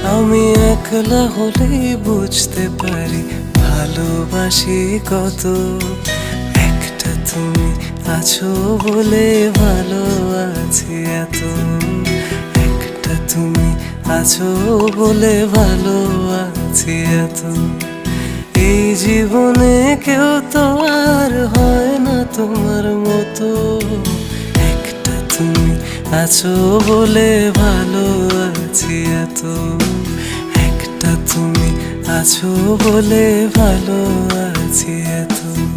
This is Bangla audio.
আমি একলা হলেই বুঝতে পারি ভালোবাসি কত। একটা তুমি আছো বলে ভালো আছি এত। একটা তুমি আছো বলে ভালো আছি এত। এই জীবনে কেউ তো আর হয় না তোমার মতো। একটা তুমি আছো বলে ভালো আছি এত। একটা তুমি আছো বলে ভালো আছি এত।